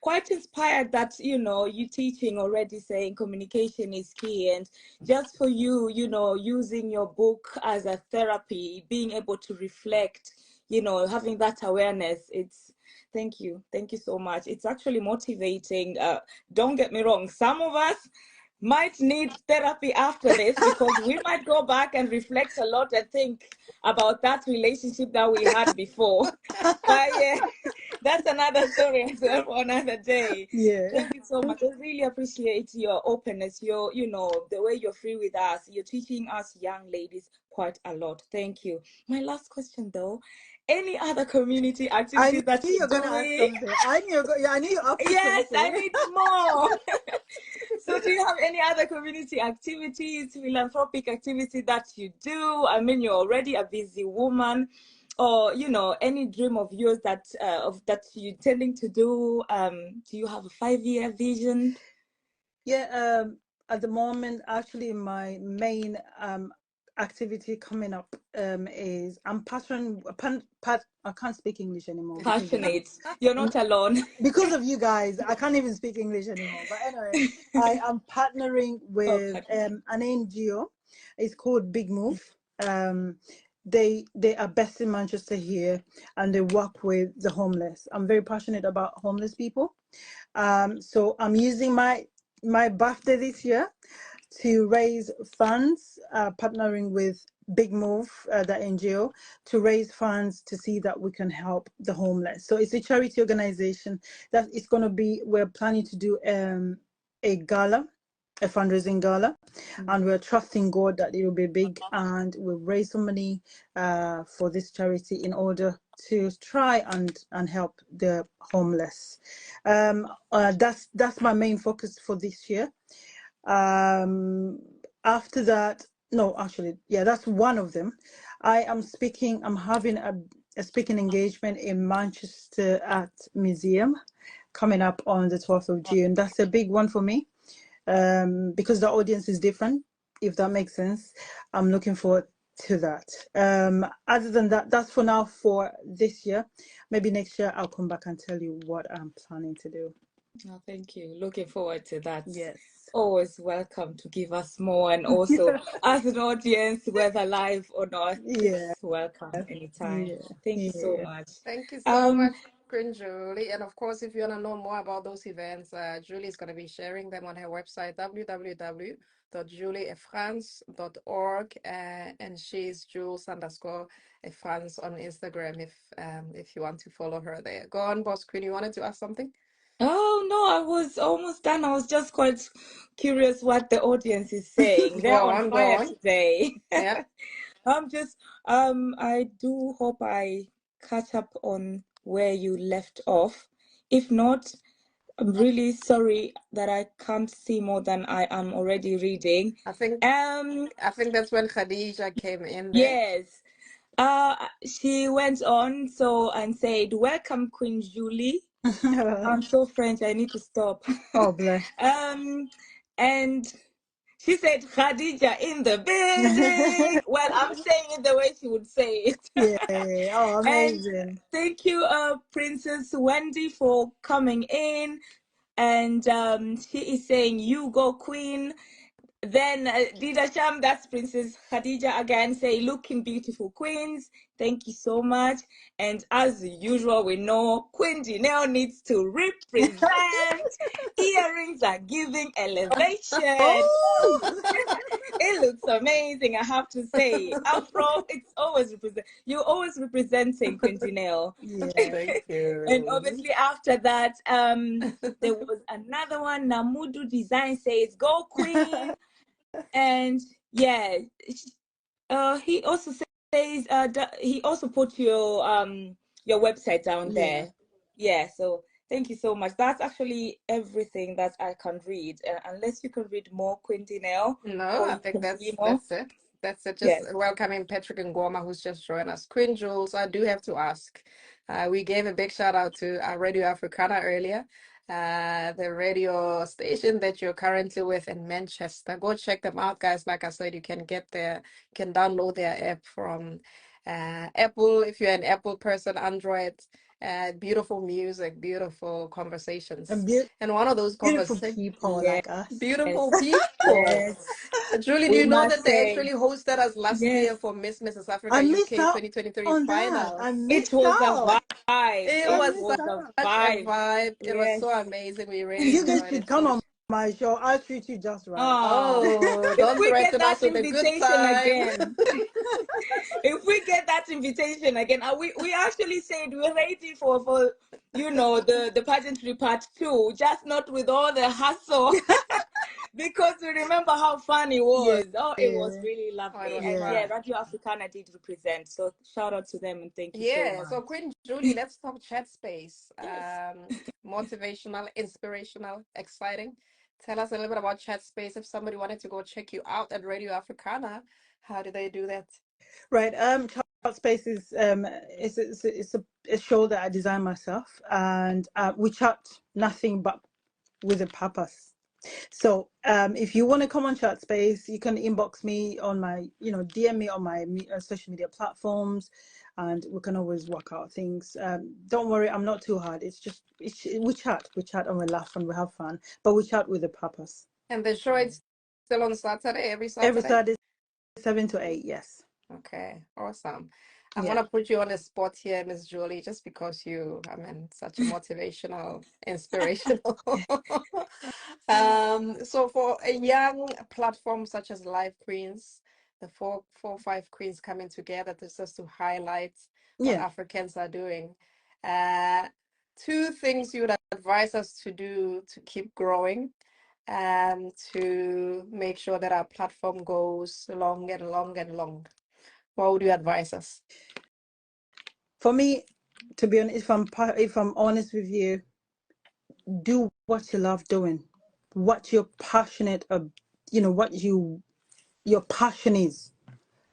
Quite inspired that, you teaching already saying communication is key. And just for you, using your book as a therapy, being able to reflect, having that awareness, thank you. Thank you so much. It's actually motivating. Don't get me wrong. Some of us might need therapy after this because we might go back and reflect a lot and think about that relationship that we had before. But yeah, that's another story as well for another day. Yeah. Thank you so much. I really appreciate your openness, the way you're free with us. You're teaching us young ladies quite a lot. Thank you. My last question though, any other community I knew activities that you're you're gonna ask doing? something. I knew you're up for Yes, I something. need more. So do you have any other community activities, philanthropic activity that you do? I mean, you're already a busy woman, or any dream of yours that you're tending to do. Do you have a 5-year vision? Yeah, at the moment, actually, my main activity coming up is I'm I can't speak English anymore Passionate. You're not alone. because of you guys. I can't even speak English anymore. But anyway, I am partnering Oh, with pardon. an NGO. It's called Big Move. They are based in Manchester here, and they work with the homeless. I'm very passionate about homeless people. So I'm using my birthday this year to raise funds, partnering with Big Move, the NGO, to raise funds to see that we can help the homeless. So it's a charity organization that it's going to be, we're planning to do a gala, a fundraising gala, and we're trusting God that it will be big and we'll raise some money for this charity in order to try and help the homeless. That's my main focus for this year. After that, no, actually, yeah, that's one of them. I'm having a speaking engagement in Manchester at Museum coming up on the 12th of June. That's a big one for me because the audience is different, if that makes sense. I'm looking forward to that. Other than that, that's for now for this year. Maybe next year I'll come back and tell you what I'm planning to do. Oh, thank you. Looking forward to that. Yes. Always welcome to give us more, and also as an audience, whether live or not, Yeah. welcome anytime. Yeah. Thank you so Yeah. much. Thank you so much, Queen Julie. And of course, if you want to know more about those events, Julie is going to be sharing them on her website, www.julieefrance.org. And she's Jules_Efrance on Instagram if you want to follow her there. Go on, Boss Queen. You wanted to ask something? Oh no, I was almost done. I was just quite curious what the audience is saying. They're Go on on, go fire on. today. Yeah. I do hope I catch up on where you left off. If not, I'm really sorry that I can't see more than I am already reading. I think that's when Khadija came in there. Yes. She went on and said, "Welcome, Queen Julie." I'm so French, I need to stop. Oh, bless. And she said, "Khadija in the building." Well, I'm saying it the way she would say it. Yeah. Oh, And amazing. thank you, Princess Wendy, for coming in. And she is saying, "You go, Queen." Then Dida Sham, that's Princess Khadija again, say, "Looking beautiful queens. Thank you so much." And as usual, we know Queen Janelle needs to represent. Earrings are giving elevation. Oh. It looks amazing, I have to say. Afro, you're always representing, Queen Janelle. Yeah. Thank And you. obviously after that, there was another one. Namudu Design says, "Go Queen." And yeah, he also says he also put your website down Yeah. there. Yeah, so thank you so much. That's actually everything that I can read, unless you can read more, Quintinel, No, or I you think can see more. that's it. That's it. Just Yes. welcoming Patrick and Goma, who's just joined us. Queen Jules, I do have to ask. We gave a big shout out to Radio Africana earlier, the radio station that you're currently with in Manchester. Go check them out, guys. Like I said, you can you can download their app from Apple if you're an Apple person, Android. Beautiful music, beautiful conversations, And and one of those beautiful conversations, people Yes. like us. beautiful people. Yes. Julie, do We you know must that they say, actually hosted us last yes. year for Mrs. Africa I missed UK out 2023 on that. finals? I It missed was a out. vibe. It I It was missed was a out. such a vibe. vibe. It was Yes. so amazing. We really You guys enjoyed should it. come on my show. I'll treat you just right. Oh, Oh, if don't we get threaten us that with a good invitation time. again, if we get that invitation again, we actually said we're ready for the pageantry part 2, just not with all the hassle. Because we remember how fun it Yeah, was. Oh, it was yeah, really Oh, it lovely. was And yeah. yeah, fun. Radio Africana did represent. So shout out to them and thank you so Yeah, so much. Queen Julie, let's talk chat space. Yes. Motivational, inspirational, exciting. Tell us a little bit about chat space. If somebody wanted to go check you out at Radio Africana, how do they do that? Right. Child Space is a show that I designed myself, and we chat nothing but with a purpose. So if you want to come on Chat Space, you can inbox me on my, DM me on my social media platforms, and we can always work out things. Don't worry, I'm not too hard. We chat, and we laugh and we have fun, but we chat with a purpose. And the show is still on Saturday, every Every Saturday? Saturday, 7 to 8. Yes. Okay, awesome. I'm Yeah. gonna put you on the spot here, Miss Julie, just because such a motivational, inspirational. So for a young platform such as LiveQueenz, the four, five queens coming together to just to highlight what Yeah. Africans are doing. Uh, Two things you would advise us to do to keep growing and to make sure that our platform goes long and long and long. What would you advise us? For me, to be honest, if I'm honest with you, do what you love doing, what you're passionate of, what your passion is.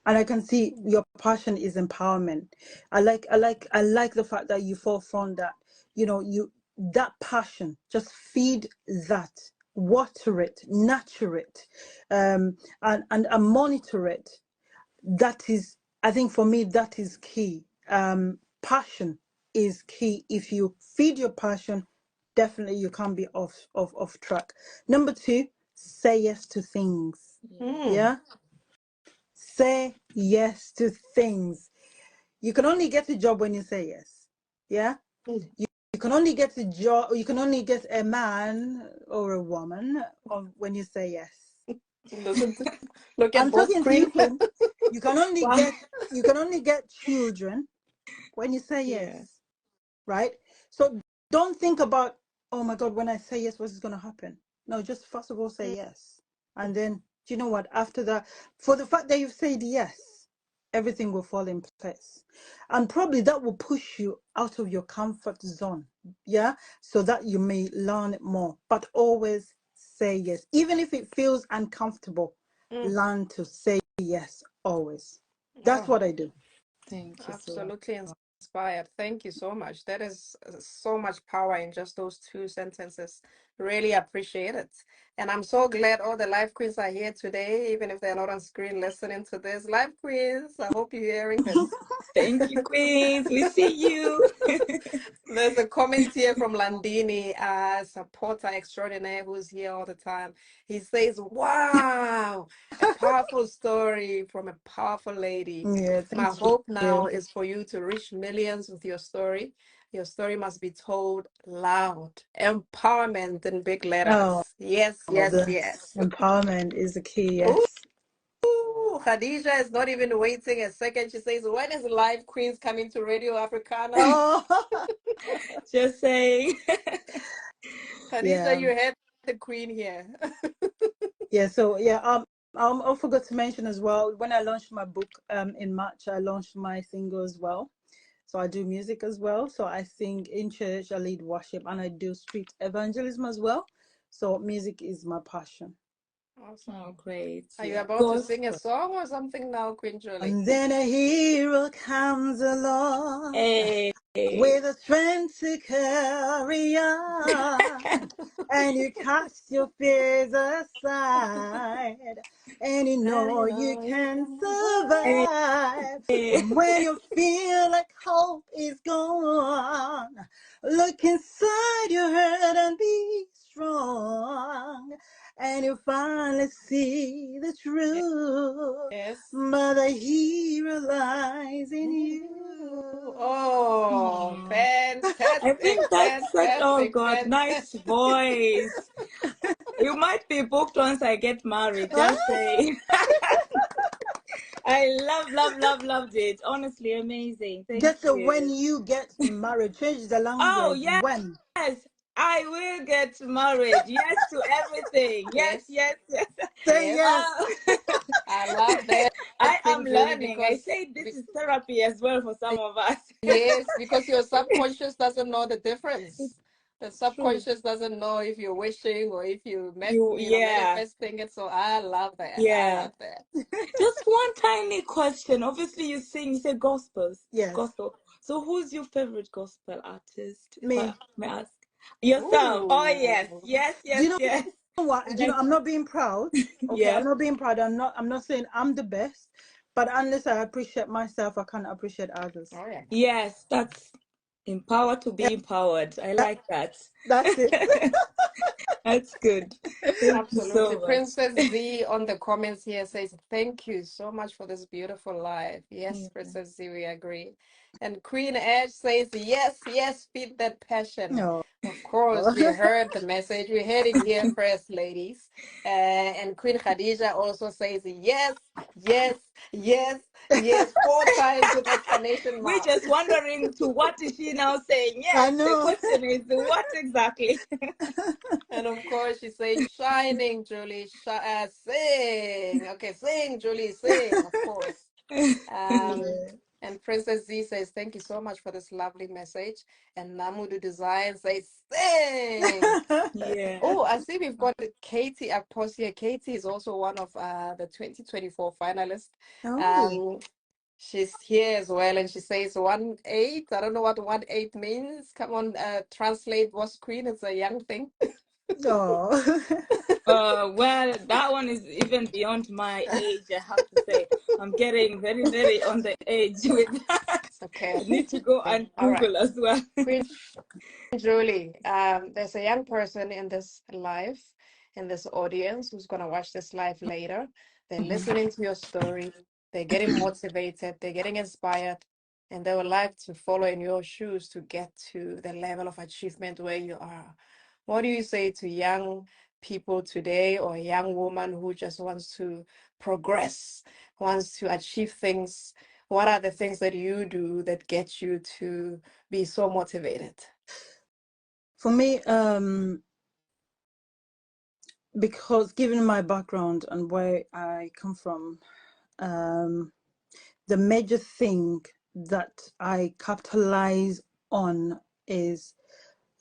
And I can see your passion is empowerment. I like the fact that you forefront that, that passion, just feed that, water it, nurture it, and monitor it. That is, I think for me, that is key. Passion is key. If you feed your passion, definitely you can't be off track. Number 2, say yes to things. Hmm. Yeah, say yes to things. You can only get a job when you say yes. Yeah, you can only get a job. You can only get a man or a woman when you say yes. Listen to, look at I'm both talking to you, screens. Queen. You can only Wow. get children when you say Yeah. yes, right? So don't think about, oh my God, when I say yes, what's going to happen? No, just first of all say yes, and then do you know what? After that, for the fact that you've said yes, everything will fall in place, and probably that will push you out of your comfort zone. Yeah, so that you may learn more, but always say yes, even if it feels uncomfortable. Mm. Learn to say yes always. That's Oh, what I do. Thank you so much. absolutely inspired. Thank you so much. That is so much power in just those two sentences. Really appreciate it. And I'm so glad all the live queens are here today, even if they're not on screen listening to this. Live queens, I hope you're hearing this. Thank you, Queens. We see you. There's a comment here from Landini, a supporter extraordinaire who's here all the time. He says, wow, a powerful story from a powerful lady. Yeah, My thank hope now you. is for you to reach millions with your story. Your story must be told loud. Empowerment in big Oh, letters. Yes, yes, the yes. empowerment is the key. Ooh, Yes. Khadija is not even waiting a second. She says, when is Live Queens coming to Radio Africana? Oh, Just saying. Khadija, yeah. you had the queen here. Yeah. So yeah. I forgot to mention as well. When I launched my book in March, I launched my single as well. So I do music as well. So I sing in church, I lead worship, and I do street evangelism as well. So music is my passion. Awesome. Oh, great. Are you Yeah. about to sing a song or something now, Queen Julie? And then a hero comes along Hey. with the strength to carry on, and you cast your fears aside, and you And you know you know you can can survive. survive. And when you feel like hope is gone, look inside your head and be strong, and you finally see the truth. Yes. But the hero lies in you. Oh, Oh, I fantastic, think that's such, oh fantastic, God, nice fantastic. voice. You might be booked once I get married, just saying. I loved it. Honestly, amazing. Thank Just when you. you get married, change the Oh, language. yes, When. I will get married. Yes to everything. Yes, Yes, yes, yes. Say yes. yes. Oh, I love that, I am Queen Julie, learning. I because say this is therapy as well for some of us. yes, because your subconscious doesn't know the It's difference. The true. subconscious doesn't know if you're wishing or if you Yeah, manifesting it. So I love that. I yeah. love that. Just one tiny question. Obviously, you say gospels, Yes. gospel. So, who's your favorite gospel artist, if I Me. may ask? Yourself. Oh, yes, Ooh. yes, Do yes, you know yes. what? I Do you know like, I'm not being proud. Okay, yeah. I'm not being proud. I'm not saying I'm the best. But unless I appreciate myself, I can't appreciate others. Oh yeah. Yes, that's empowered to Yeah, be empowered. I that, like that. that's it. That's good. Thank you Absolutely. so much. Princess Z on the comments here says, thank you so much for this beautiful live. Yes, Yeah. Princess Z, we agree. And Queen Edge says, yes, yes, feed that passion. No. Of course, we heard the message. We heard it here first, ladies. And Queen Khadija also says, yes, yes, yes, yes, 4 times with exclamation We're mark. just wondering to what is she now saying? I Yes, the know. question is what exactly? And of course, she says, shining, Julie, sing. Okay, sing, Julie, sing, of course. Um, Yeah. and Princess Z says, thank you so much for this lovely message. And Namudu Design says, sing. Yeah. Oh, I see we've got Katie Akpos here. Katie is also one of the 2024 finalists. Oh. Um, she's here as well, and she says 1-8. I don't know what 1-8 means. Come on, translate was queen. It's a young thing. Oh. Well, that one is even beyond my age, I have to say. I'm getting very, very on the edge with that. Okay. I need to go Okay. and All right. Google as well. Queen Julie, there's a young person in this live, in this audience, who's going to watch this live later. They're Mhm. listening to your story, they're getting motivated, they're getting inspired, and they would like to follow in your shoes to get to the level of achievement where you are. What do you say to young people today, or a young woman who just wants to progress, wants to achieve things? What are the things that you do that get you to be so motivated? For me, because given my background and where I come from, the major thing that I capitalize on is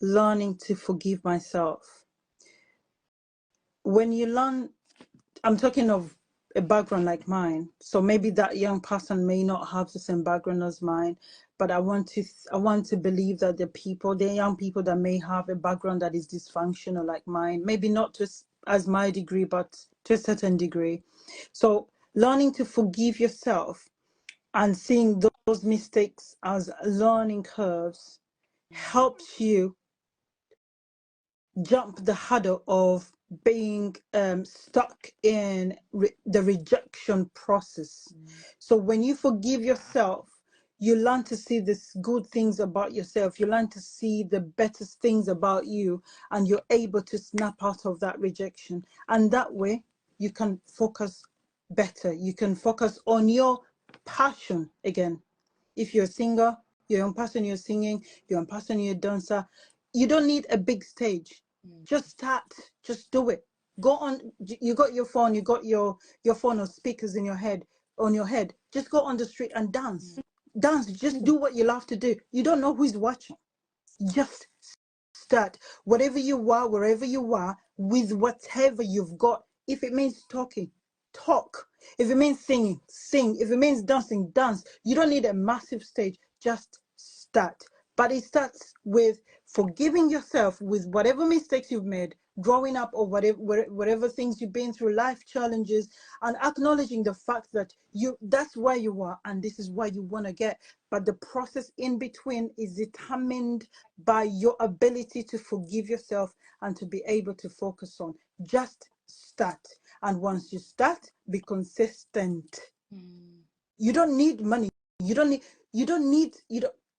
learning to forgive myself. When you learn, I'm talking of a background like mine, so maybe that young person may not have the same background as mine, but I want to believe that the young people that may have a background that is dysfunctional like mine, maybe not just as my degree, but to a certain degree. So learning to forgive yourself and seeing those mistakes as learning curves helps you jump the hurdle of being stuck in the rejection process. So when you forgive yourself, you learn to see the good things about yourself. You learn to see the better things about you, and you're able to snap out of that rejection. And that way, you can focus better. You can focus on your passion again. If you're a singer, you're on passion, you're singing, you're on passion, you're a dancer, you don't need a big stage. Just start, just do it. Go on, you got your phone, you got your phone or speakers in your head, on your head. Just go on the street and dance. Dance, just do what you love to do. You don't know who's watching. Just start. Whatever you are, wherever you are, with whatever you've got If it means talking, talk. If it means singing, sing. If it means dancing, dance. You don't need a massive stage. Just start. But it starts with forgiving yourself with whatever mistakes you've made growing up, or whatever things you've been through, life challenges, and acknowledging the fact that that's where you are and this is where you want to get. But the process in between is determined by your ability to forgive yourself and to be able to focus on. Just start. And once you start, be consistent. You don't need money.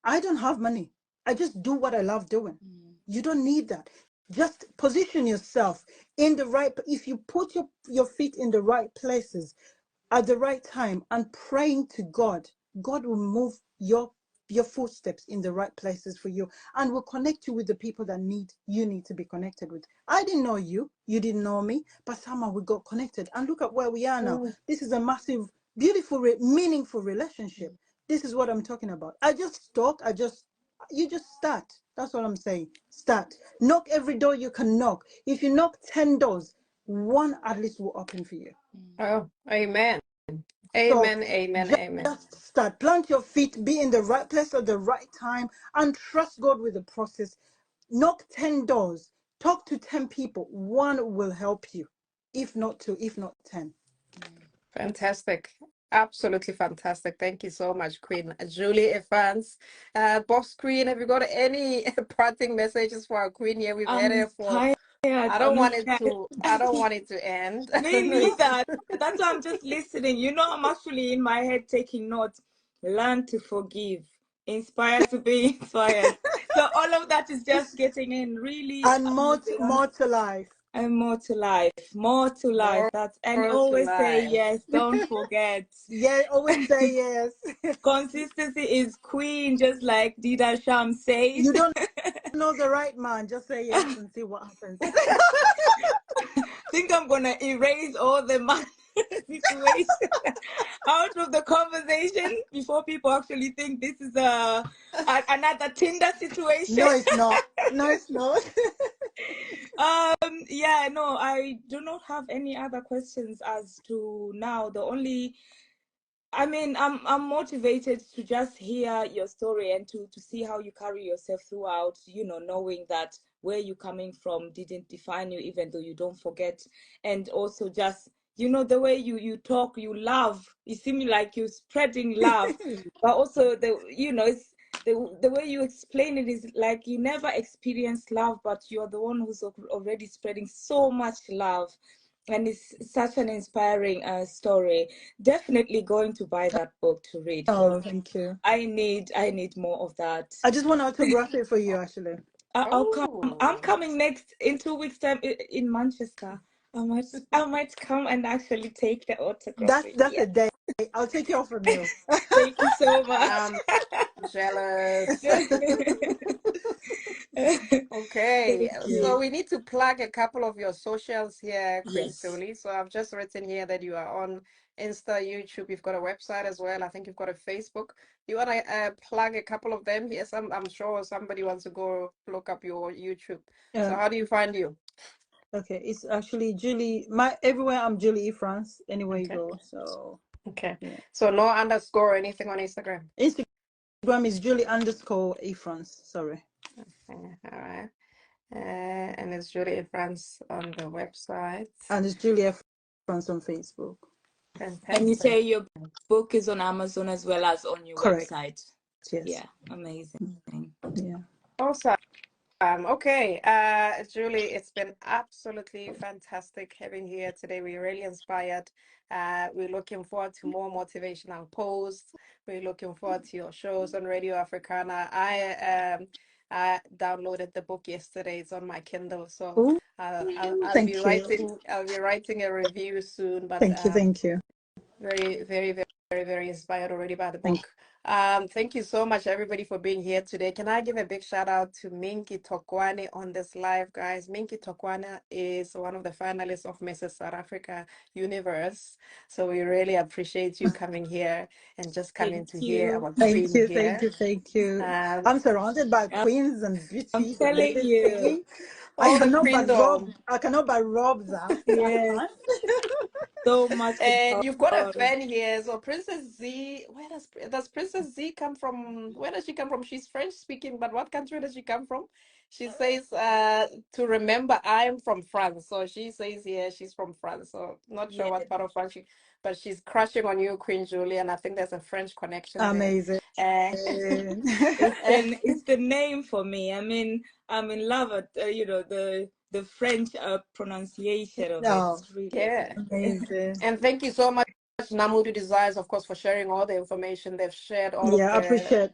I don't have money. I just do what I love doing. You don't need that. Just position yourself in the right. If you put your feet in the right places at the right time and praying to God, God will move your footsteps in the right places for you and will connect you with the people that you need to be connected with. I didn't know you. You didn't know me, but somehow we got connected. And look at where we are now. This is a massive, beautiful, meaningful relationship. This is what I'm talking about. You just start. That's what I'm saying. Start. Knock every door you can knock. If you knock 10 doors, one at least will open for you. Oh, amen. So Amen, amen, amen. just start. Plant your feet, be in the right place at the right time, and trust God with the process. Knock 10 doors. Talk to 10 people. One will help you. If not 2, if not 10. Fantastic. Absolutely fantastic. Thank you so much, Queen Julie Efrance. Boss Queen, have you got any parting messages for our Queen here? We've had her for I don't want it to end. Me neither. That's why I'm just listening. You know, I'm actually in my head taking notes. Learn to forgive. Inspired to be inspired. So all of that is just getting in really. And more to life. And more to life. More to life. And always say yes. Don't forget. Yeah, always say yes. Consistency is queen, just like Dida Sham says. You don't know the right man. Just say yes and see what happens. Think I'm gonna erase all the man situation out of the conversation before people actually think this is another Tinder situation. No, it's not. No, it's not. Yeah, no, I do not have any other questions as to now. I'm motivated to just hear your story and to see how you carry yourself throughout, knowing that where you're coming from didn't define you, even though you don't forget. And also just, the way you talk, you love, you seem like you're spreading love, but also it's the way you explain it is like you never experienced love, but you're the one who's already spreading so much love. And it's such an inspiring story. Definitely going to buy that book to read. Oh, thank you. I need more of that. I just want to autograph it for you, actually. I'll come. I'm coming next in 2 weeks' time in Manchester. I might come and actually take the autograph. That's a day. I'll take it off from you. Thank you so much. Jealous. Okay, so we need to plug a couple of your socials here, Queen Julie. So I've just written here that you are on Insta, YouTube. You've got a website as well. I think you've got a Facebook. You want to plug a couple of them? Yes, I'm sure somebody wants to go look up your YouTube. So how do you find you? Okay, it's actually Julie. Everywhere I'm Julie Efrance. Anywhere you go. So okay, so no underscore or anything on Instagram. Instagram is Julie_Efrance. Sorry. Okay, all right. And it's Julie Efrance on the website. And it's Julie Efrance on Facebook. Fantastic. And you say your book is on Amazon as well as on your website. Yes. Yeah, amazing. Yeah. Awesome. Okay, Julie, it's been absolutely fantastic having you here today. We're really inspired. We're looking forward to more motivational posts. We're looking forward to your shows on Radio Africana. I downloaded the book yesterday. It's on my Kindle, so I'll be writing a review soon. But thank you. Very, very, very, very, very inspired already by the book. Thank you so much, everybody, for being here today. Can I give a big shout out to Minky Tokwane on this live, guys? Minky Tokwane is one of the finalists of Mrs. South Africa Universe. So we really appreciate you coming here and just coming to hear our queen here. Thank you. I'm surrounded by queens and beauties. I'm telling you. I All the cannot but rob. queendom. I cannot but rob that. I Yes, can't. so much And you've got a about. fan here. So Princess Z, where does Princess Z come from? Where does she come from? She's French speaking, but what country does she come from? She says, to remember I'm from France. So she says here she's from France. So not sure Yeah, what part of France but she's crushing on you, Queen Julie, and I think there's a French connection there. Amazing. Uh, it's the name for me. I mean, I'm in love with the French pronunciation of it. Oh, It's really yeah. amazing. And thank you so much, Namudu Desires, of course, for sharing all the information. They've shared all of Yeah, I the, appreciate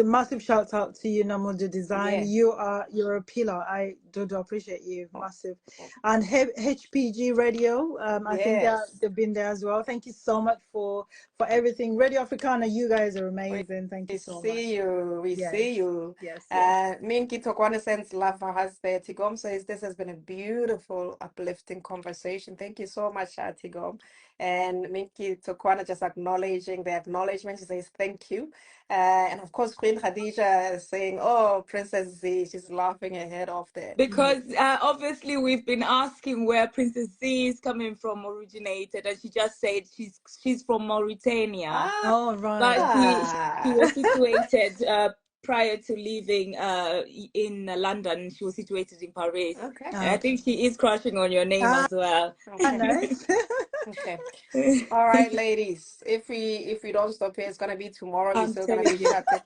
massive shout out to you, Namudu Design. yeah. You're a pillar. I do appreciate you, Oh, massive. oh, And HPG Radio, I think yes. they've been there as well. Thank you so much for everything. Radio Africana, you guys are We amazing. Thank you so much. see you. We Yes, see you. yes. Minky Tokwane sends love for us there. Tigom says this has been a beautiful, uplifting conversation. Thank you so much, Tigom. And Minky Tokwane just acknowledging the acknowledgement. She says thank you. And of course, Queen Khadija is saying, "Oh, Princess Z," she's laughing her head off there. because obviously we've been asking where Princess Z is coming from, originated, and she just said she's from Mauritania, All right. but she Ah, was situated prior to leaving in London. She was situated in Paris, okay. and I Okay. think she is crushing on your name Ah, as well. Okay. nice. Okay. All right, ladies. If we don't stop here, it's gonna be tomorrow. We're I'm still gonna telling be you, chatting.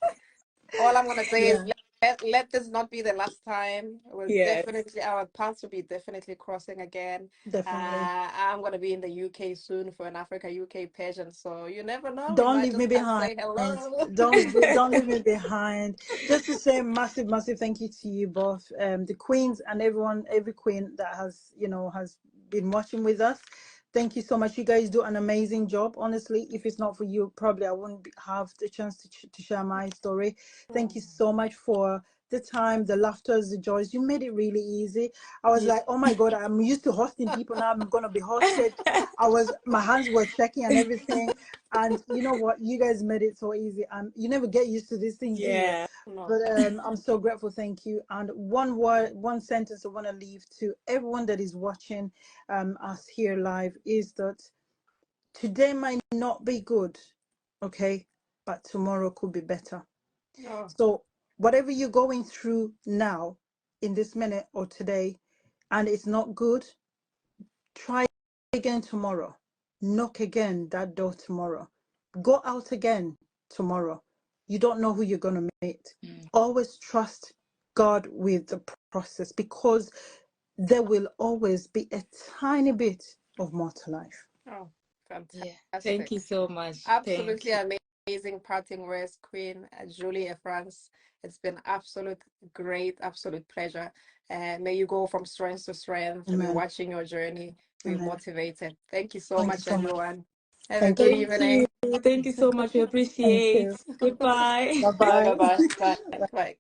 All I'm gonna say is Yeah, let this not be the last time. We'll yes. definitely our paths will be definitely crossing again. definitely. I'm gonna be in the UK soon for an Africa UK pageant, so you never know. We Don't might leave me just come behind. say hello. Don't leave me behind. Just to say massive thank you to you both, the queens and everyone, every queen that has been watching with us. Thank you so much. You guys do an amazing job. Honestly, if it's not for you, probably I wouldn't have the chance to share my story. Thank you so much for the time, the laughters, the joys. You made it really easy. I was Yeah. like, oh my God, I'm used to hosting people. Now I'm gonna be hosted. My hands were shaking and everything. And you know what? You guys made it so easy. You never get used to these things, do you? Yeah. No. But I'm so grateful. Thank you. And one word, one sentence I want to leave to everyone that is watching us here live is that today might not be good, okay, but tomorrow could be better. No. So whatever you're going through now, in this minute or today, and it's not good, try again tomorrow. Knock again that door tomorrow. Go out again tomorrow. You don't know who you're going to meet. Always trust God with the process, because there will always be a tiny bit of more to life. Oh, Yeah. Thank fantastic. you so much. Thank Absolutely you. amazing parting words, Queen Julie Efrance. It's been absolute great, absolute pleasure. And may you go from strength to strength. We're Amen. watching your journey. We're Amen. motivated. Thank you so Thank you much, so much. everyone. Have a Thank good you. Thank you. evening. Thank you so much. We Thank appreciate. you. Goodbye. Bye Bye, bye. bye, bye, bye, bye.